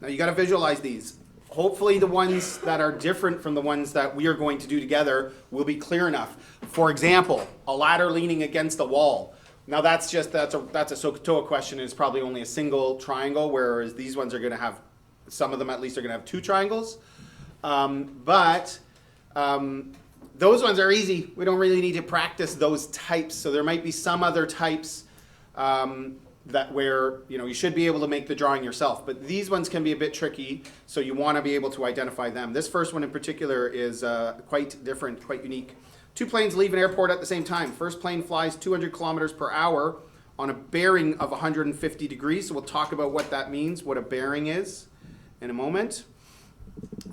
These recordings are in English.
Now you got to visualize these. Hopefully the ones that are different from the ones that we are going to do together will be clear enough. For example, a ladder leaning against a wall. Now that's a SOHCAHTOA question, and it's probably only a single triangle, whereas these ones are going to have, some of them at least are going to have two triangles. But those ones are easy. We don't really need to practice those types. So there might be some other types that where you should be able to make the drawing yourself. But these ones can be a bit tricky, so you want to be able to identify them. This first one in particular is quite different, quite unique. Two planes leave an airport at the same time. First plane flies 200 kilometers per hour on a bearing of 150 degrees. So we'll talk about what that means, what a bearing is in a moment.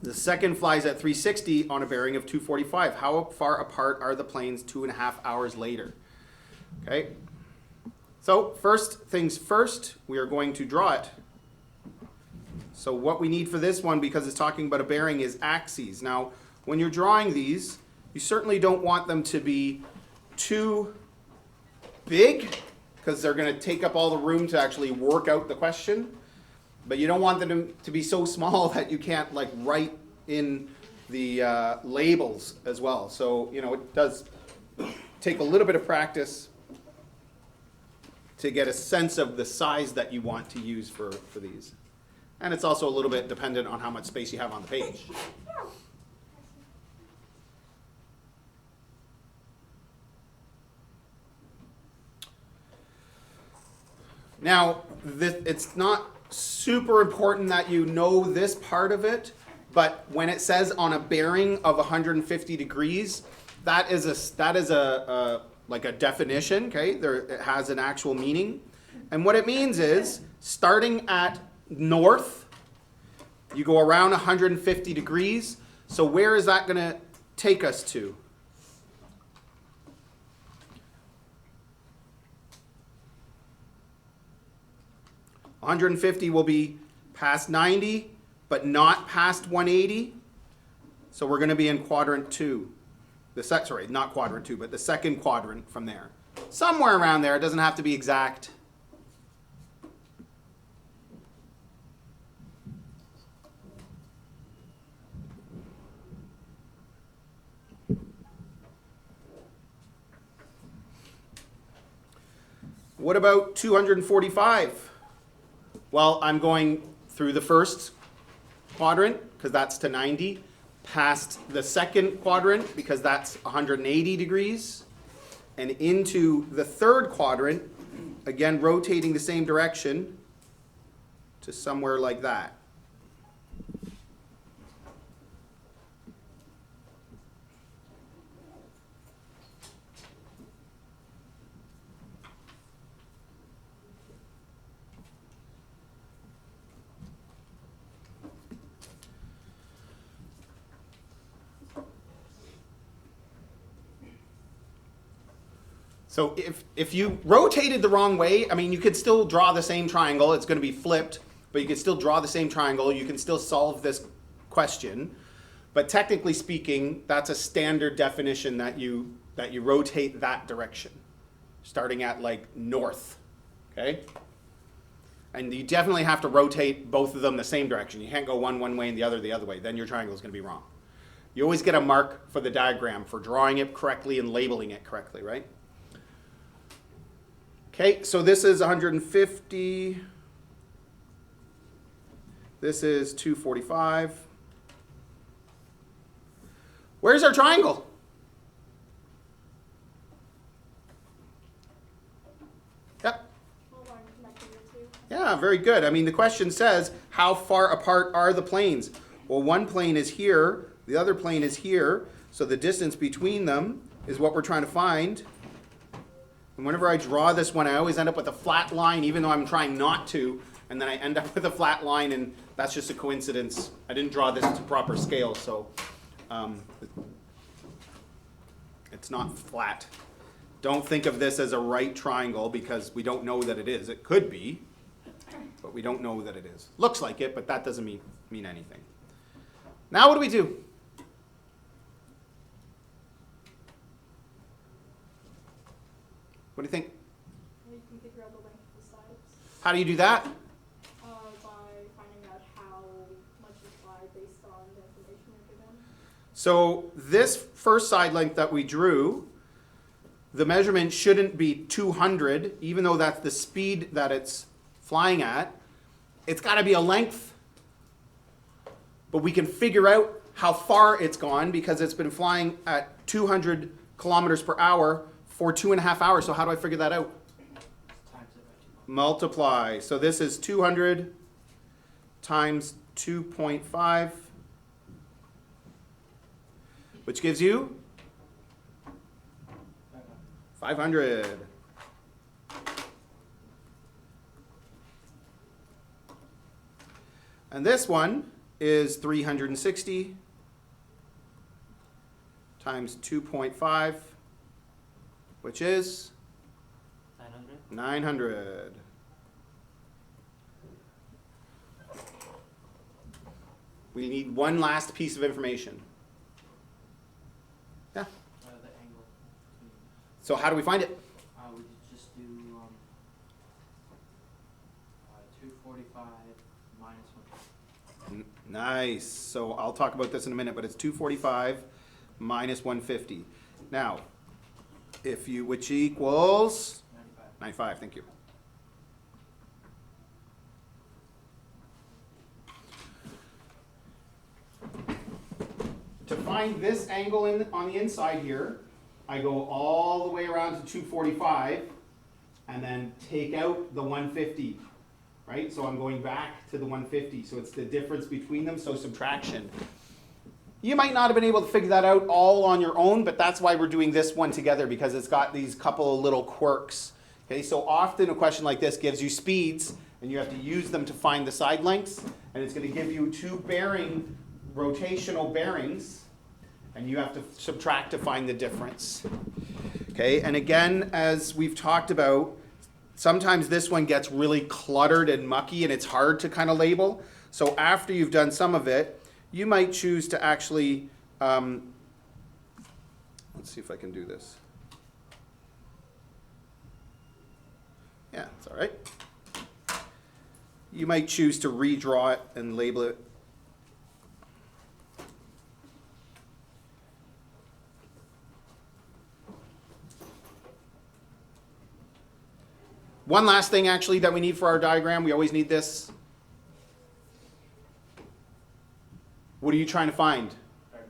The second flies at 360 on a bearing of 245. How far apart are the planes 2.5 hours later? Okay. So first things first, we are going to draw it. So what we need for this one, because it's talking about a bearing, is axes. Now, when you're drawing these, you certainly don't want them to be too big, because they're going to take up all the room to actually work out the question. But you don't want them to be so small that you can't write in the labels as well. So, it does take a little bit of practice to get a sense of the size that you want to use for these. And it's also a little bit dependent on how much space you have on the page. Now, it's not super important that you know this part of it, but when it says on a bearing of 150 degrees, that is a definition, okay? It has an actual meaning. And what it means is, starting at north, you go around 150 degrees. So where is that going to take us to? One 150 will be past 90, but not past 180. So we're going to be in quadrant 2. Not quadrant 2, but the second quadrant from there. Somewhere around there. It doesn't have to be exact. What about 245? Well, I'm going through the first quadrant, because that's to 90, past the second quadrant, because that's 180 degrees, and into the third quadrant, again rotating the same direction to somewhere like that. So if you rotated the wrong way, you could still draw the same triangle. It's going to be flipped, but you could still draw the same triangle. You can still solve this question. But technically speaking, that's a standard definition that you rotate that direction, starting at north, okay? And you definitely have to rotate both of them the same direction. You can't go one way and the other way. Then your triangle is going to be wrong. You always get a mark for the diagram for drawing it correctly and labeling it correctly, right? Okay, so this is 150. This is 245. Where's our triangle? Yep. Yeah, very good. The question says, how far apart are the planes? Well, one plane is here, the other plane is here, so the distance between them is what we're trying to find. And whenever I draw this one, I always end up with a flat line, even though I'm trying not to, and then I end up with a flat line, and that's just a coincidence. I didn't draw this to proper scale, so it's not flat. Don't think of this as a right triangle, because we don't know that it is. It could be, but we don't know that it is. Looks like it, but that doesn't mean anything. Now what do we do? What do you think? You can figure out the length of the sides. How do you do that? By finding out how So this first side length that we drew, the measurement shouldn't be 200, even though that's the speed that it's flying at. It's got to be a length. But we can figure out how far it's gone because it's been flying at 200 kilometers per hour for 2.5 hours. So how do I figure that out? Multiply. So this is 200 times 2.5, which gives you 500. And this one is 360 times 2.5, which is 900. We need one last piece of information. Yeah. The angle. So how do we find it? We just do 245 minus 150. Nice. So I'll talk about this in a minute, but it's 245 minus 150. Now, which equals 95. Thank you. To find this angle on the inside here, I go all the way around to 245 and then take out the 150, right? So I'm going back to the 150. So it's the difference between them, so subtraction. You might not have been able to figure that out all on your own, but that's why we're doing this one together, because it's got these couple of little quirks. Okay, so often a question like this gives you speeds, and you have to use them to find the side lengths, and it's going to give you two rotational bearings, and you have to subtract to find the difference. Okay, and again, as we've talked about, sometimes this one gets really cluttered and mucky, and it's hard to kind of label. So after you've done some of it, you might choose to actually, let's see if I can do this. Yeah, it's all right. You might choose to redraw it and label it. One last thing actually that we need for our diagram, we always need this. What are you trying to find? X.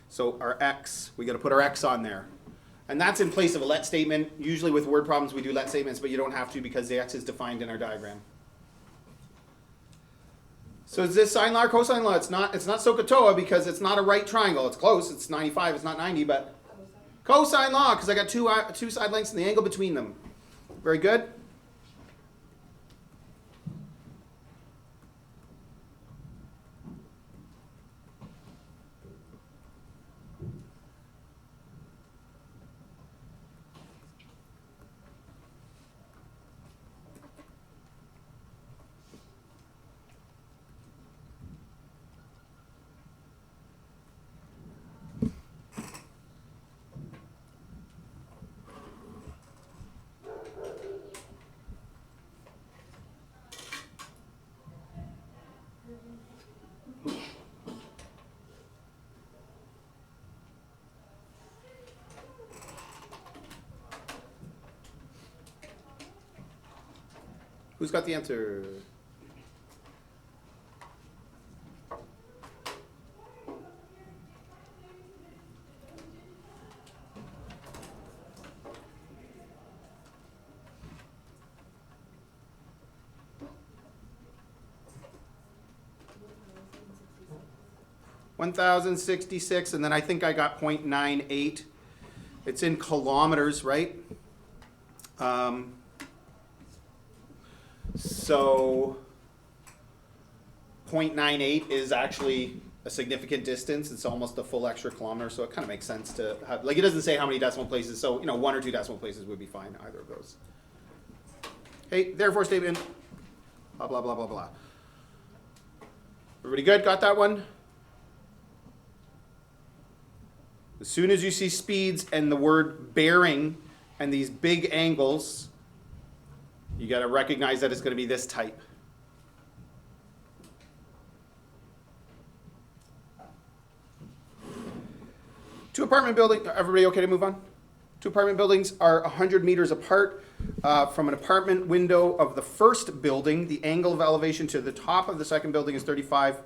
So our x, we got to put our x on there. And that's in place of a let statement. Usually with word problems we do let statements, but you don't have to because the x is defined in our diagram. So is this sine law or cosine law? It's not SOHCAHTOA because it's not a right triangle. It's close. It's 95. It's not 90, but cosine law because I got two side lengths and the angle between them. Very good. Who's got the answer? $1,066, and then I think I got 0.98. It's in kilometers, right? So 0.98 is actually a significant distance. It's almost a full extra kilometer, so it kind of makes sense to have, like, it doesn't say how many decimal places, so, you know, 1 or 2 decimal places would be fine, either of those. Hey, therefore statement, blah, blah, blah, blah, blah. Everybody good? Got that one? As soon as you see speeds and the word bearing and these big angles, you got to recognize that it's going to be this type. Two apartment buildings, everybody okay to move on? Two apartment buildings are 100 meters apart. From an apartment window of the first building, the angle of elevation to the top of the second building is 35.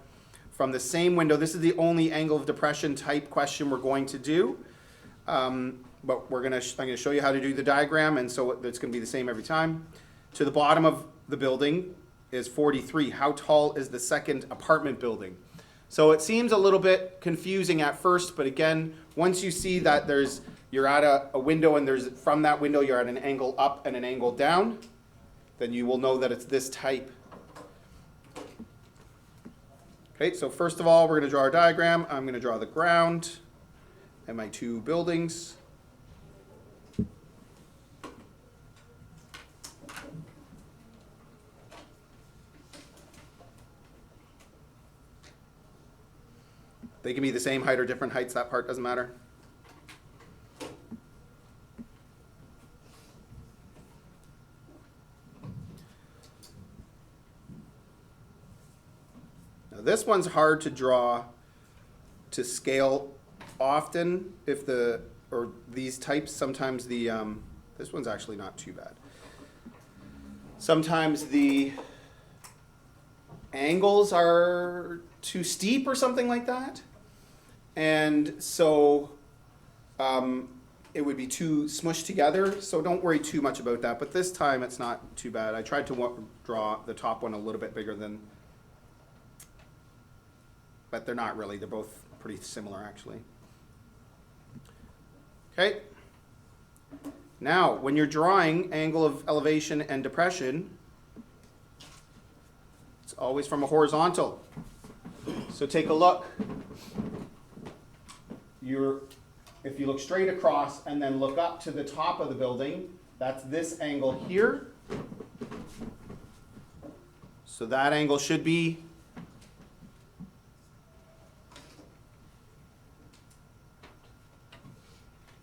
From the same window, this is the only angle of depression type question we're going to do. But I'm going to show you how to do the diagram, and so it's going to be the same every time. To the bottom of the building is 43. How tall is the second apartment building? So it seems a little bit confusing at first, but again, once you see that you're at a window and from that window you're at an angle up and an angle down, then you will know that it's this type. Okay, so first of all, we're going to draw our diagram. I'm going to draw the ground and my two buildings. They can be the same height or different heights. That part doesn't matter. Now this one's hard to draw to scale often or these types. Sometimes this one's actually not too bad. Sometimes the angles are too steep or something like that. And so it would be too smushed together, so don't worry too much about that. But this time it's not too bad. I tried to draw the top one a little bit bigger but they're not really. They're both pretty similar actually. Okay. Now, when you're drawing angle of elevation and depression, it's always from a horizontal. So take a look. If you look straight across and then look up to the top of the building, that's this angle here. So that angle should be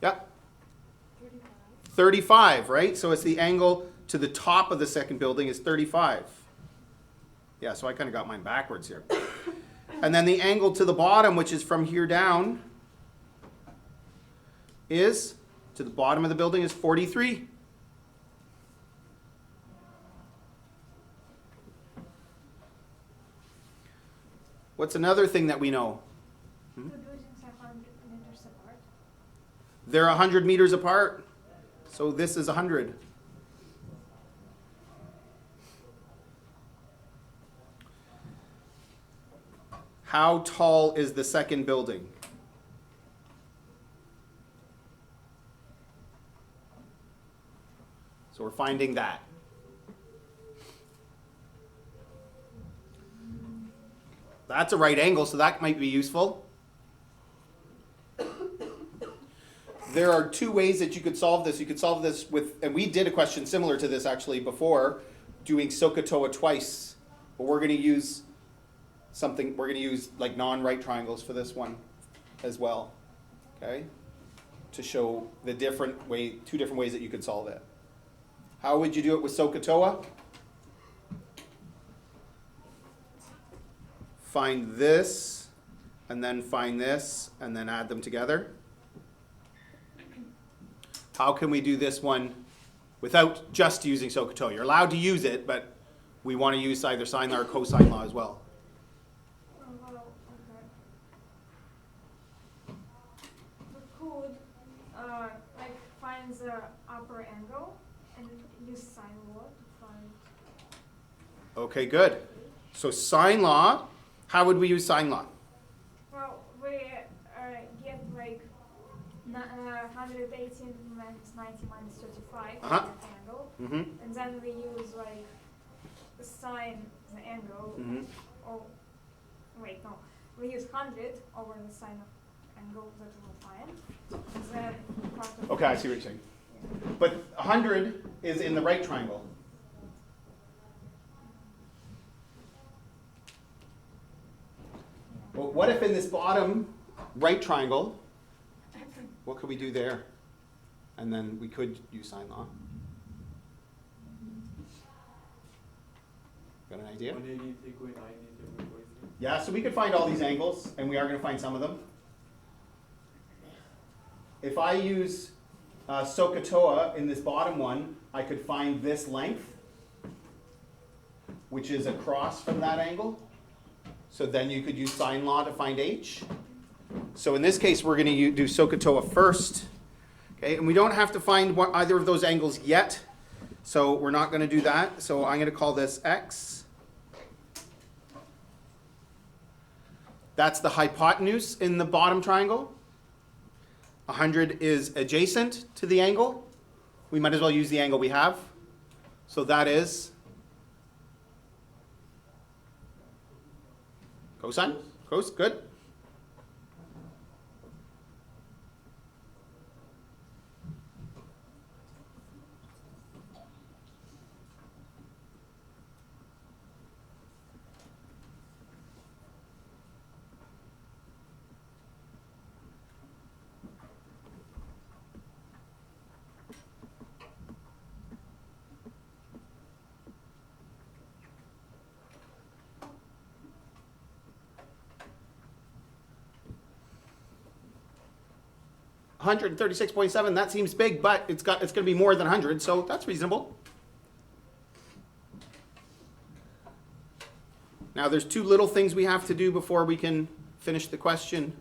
yep. 35, right? So it's the angle to the top of the second building is 35. Yeah, so I kind of got mine backwards here. And then the angle to the bottom, which is from here down, to the bottom of the building is 43. What's another thing that we know? The buildings are 100 meters apart. They're 100 meters apart. So this is 100. How tall is the second building? So we're finding that. That's a right angle, so that might be useful. There are two ways that you could solve this. You could solve this with, and we did a question similar to this actually before, doing SOHCAHTOA twice. But we're going to use like non-right triangles for this one as well. Okay? To show the two different ways that you could solve it. How would you do it with SOHCAHTOA? Find this, and then find this, and then add them together. How can we do this one without just using SOHCAHTOA? You're allowed to use it, but we want to use either sine law or cosine law as well. Oh, well, okay. We could like find the upper angle and use sine law to find. Okay, good. So sine law, how would we use sine law? Well, we get like 118 minus 90 minus 35 Uh-huh. angle, Mm-hmm. and then we use like sine the angle. Mm-hmm. Oh, wait, no. We use 100 over the sine of angle that we will find. And then part of Okay, I see what you're saying. But 100 is in the right triangle. Well, what if in this bottom right triangle, what could we do there? And then we could use sine law. Got an idea? 180 take away 90 take away 43. Yeah, so we could find all these angles, and we are going to find some of them. if I use SOHCAHTOA in this bottom one, I could find this length, which is across from that angle. So then you could use sine law to find h. So in this case, we're going to do SOHCAHTOA first. Okay, and we don't have to find either of those angles yet. So we're not going to do that. So I'm going to call this x. That's the hypotenuse in the bottom triangle. 100 is adjacent to the angle. We might as well use the angle we have. So that is cosine. Cos, good. $136.7, that seems big, but it's going to be more than 100, so that's reasonable. Now there's two little things we have to do before we can finish the question.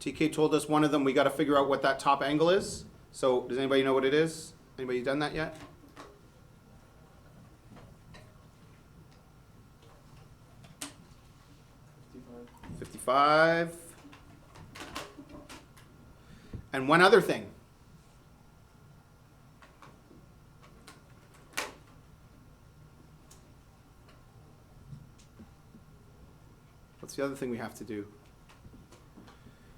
TK told us one of them, we got to figure out what that top angle is. So does anybody know what it is? Anybody done that yet? $55. And one other thing. What's the other thing we have to do?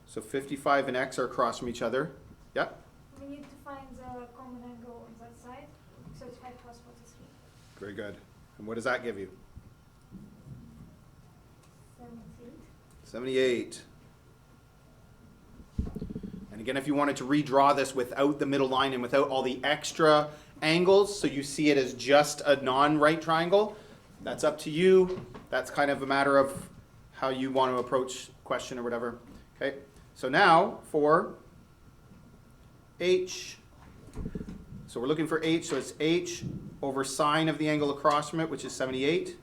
So 55 and x are across from each other. Yep. We need to find the common angle on that side. So it's 5 plus 43. Very good. And what does that give you? 78. 78. And again, if you wanted to redraw this without the middle line and without all the extra angles, so you see it as just a non-right triangle, that's up to you. That's kind of a matter of how you want to approach question or whatever. Okay, so now for h, so we're looking for h, so it's h over sine of the angle across from it, which is 78,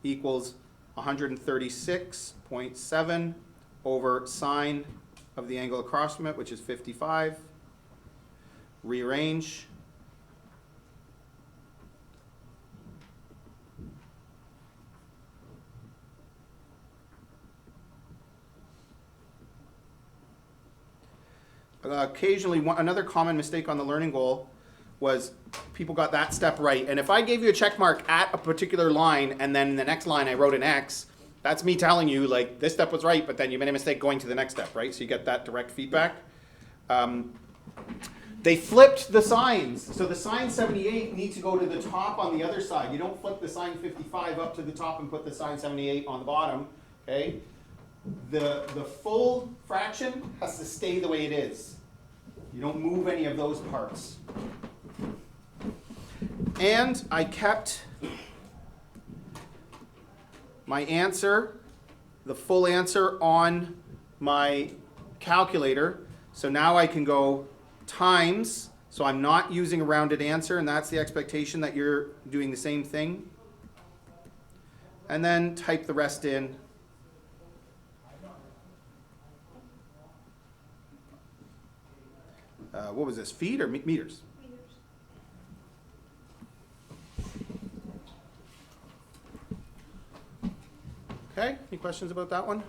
equals 136.7 over sine of the angle across from it, which is 55. Rearrange. Occasionally, another common mistake on the learning goal was people got that step right. And if I gave you a check mark at a particular line and then the next line I wrote an X, that's me telling you, like, this step was right, but then you made a mistake going to the next step, right? So you get that direct feedback. They flipped the signs. So the sine 78 needs to go to the top on the other side. You don't flip the sine 55 up to the top and put the sine 78 on the bottom, okay? The full fraction has to stay the way it is. You don't move any of those parts. And I kept my answer, the full answer, on my calculator. So now I can go times, so I'm not using a rounded answer, and that's the expectation that you're doing the same thing. And then type the rest in. What was this, feet or meters? Meters. Okay, any questions about that one?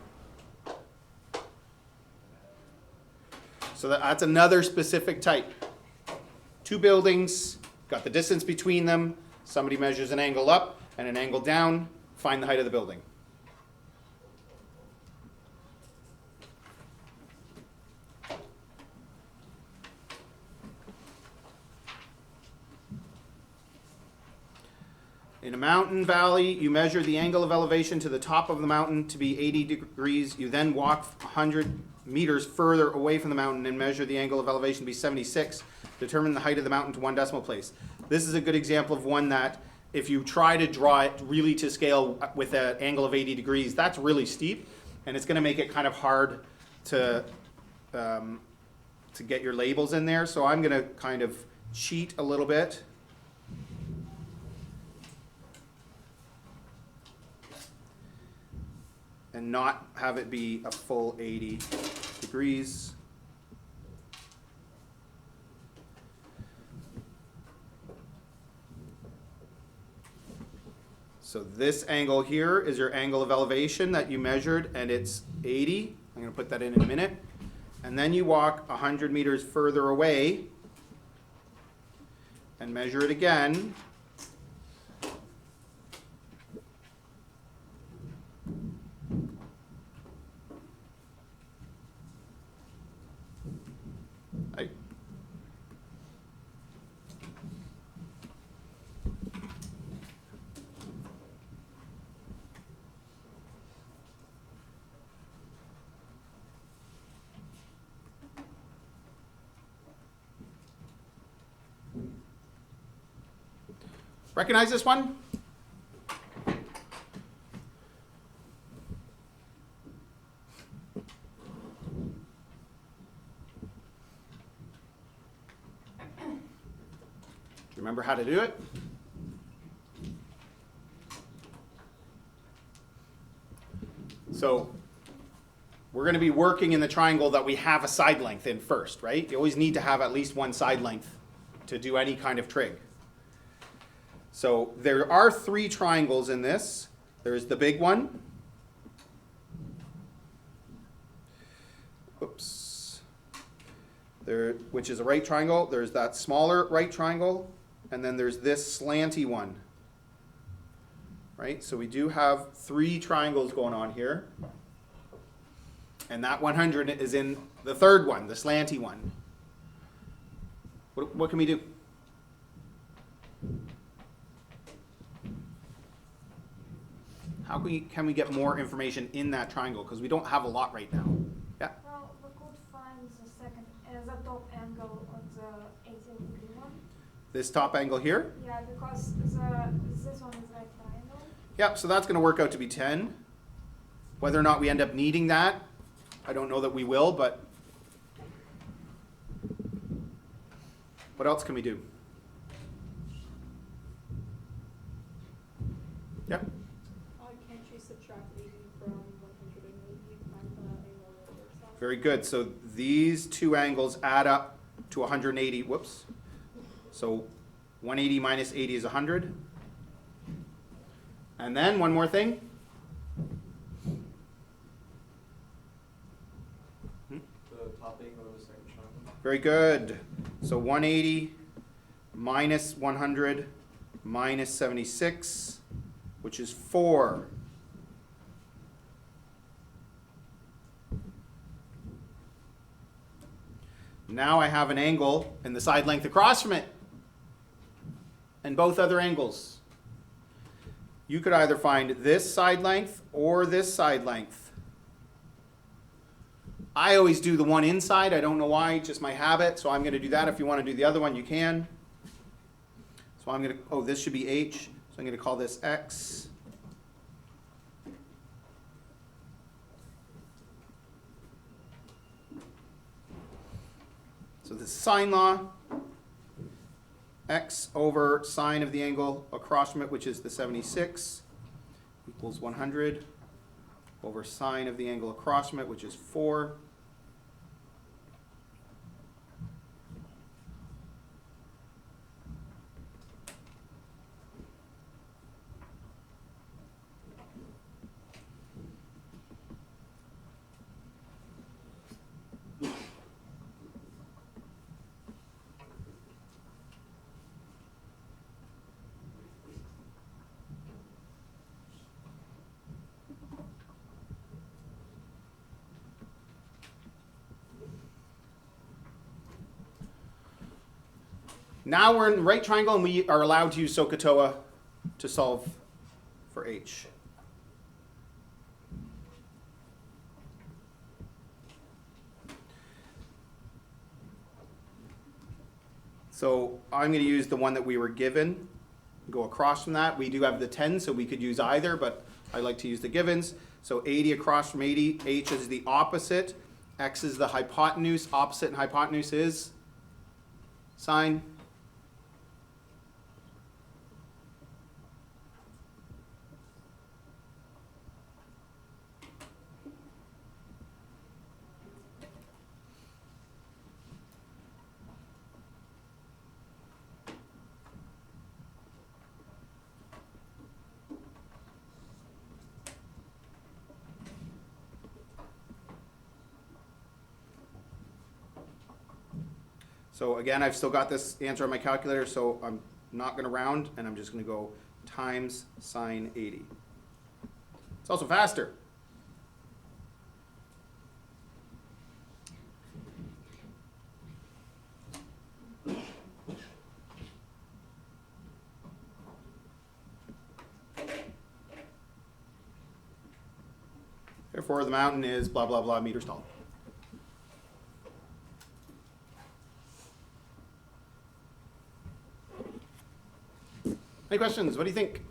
So that's another specific type. Two buildings, got the distance between them, somebody measures an angle up and an angle down, find the height of the building. In a mountain valley, you measure the angle of elevation to the top of the mountain to be 80 degrees. You then walk 100 meters further away from the mountain and measure the angle of elevation to be 76. Determine the height of the mountain to 1 decimal place. This is a good example of one that if you try to draw it really to scale with an angle of 80 degrees, that's really steep, and it's going to make it kind of hard to get your labels in there. So I'm going to kind of cheat a little bit. And not have it be a full 80 degrees. So this angle here is your angle of elevation that you measured, and it's 80. I'm going to put that in a minute. And then you walk 100 meters further away and measure it again. I- Recognize this one? Do you remember how to do it? So we're going to be working in the triangle that we have a side length in first, right? You always need to have at least one side length to do any kind of trig. So there are 3 triangles in this. There's the big one. Oops. There, which is a right triangle. There's that smaller right triangle. And then there's this slanty one. Right? So we do have 3 triangles going on here. And that 100 is in the third one, the slanty one. What can we do? How can we get more information in that triangle? Because we don't have a lot right now. Yeah? Well, we could find the top angle of the 80-degree one. This top angle here? Yeah, because this one is right triangle. Yep, so that's going to work out to be 10. Whether or not we end up needing that, I don't know that we will, but what else can we do? Yep. Can't you subtract 80 from 180 find the angle on the other side? Very good. So these 2 angles add up to 180. Whoops. So 180 minus 80 is 100. And then one more thing. The top angle of the second triangle. Very good. So 180 minus 100 minus 76, which is 4. Now I have an angle and the side length across from it. And both other angles. You could either find this side length or this side length. I always do the one inside. I don't know why, just my habit. So I'm going to do that. If you want to do the other one, you can. So I'm going to, oh, this should be H. So I'm going to call this X. So this is sine law. X over sine of the angle across from it, which is the 76, equals 100 over sine of the angle across from it, which is 4. Now we're in the right triangle and we are allowed to use SOHCAHTOA to solve for H. So I'm going to use the one that we were given, go across from that. We do have the 10, so we could use either, but I like to use the givens. So 80 across from 80, H is the opposite X is the hypotenuse, opposite and hypotenuse is sine. So again, I've still got this answer on my calculator, so I'm not gonna round, and I'm just gonna go times sine 80. It's also faster. Therefore, the mountain is blah, blah, blah meters tall. Any questions? What do you think?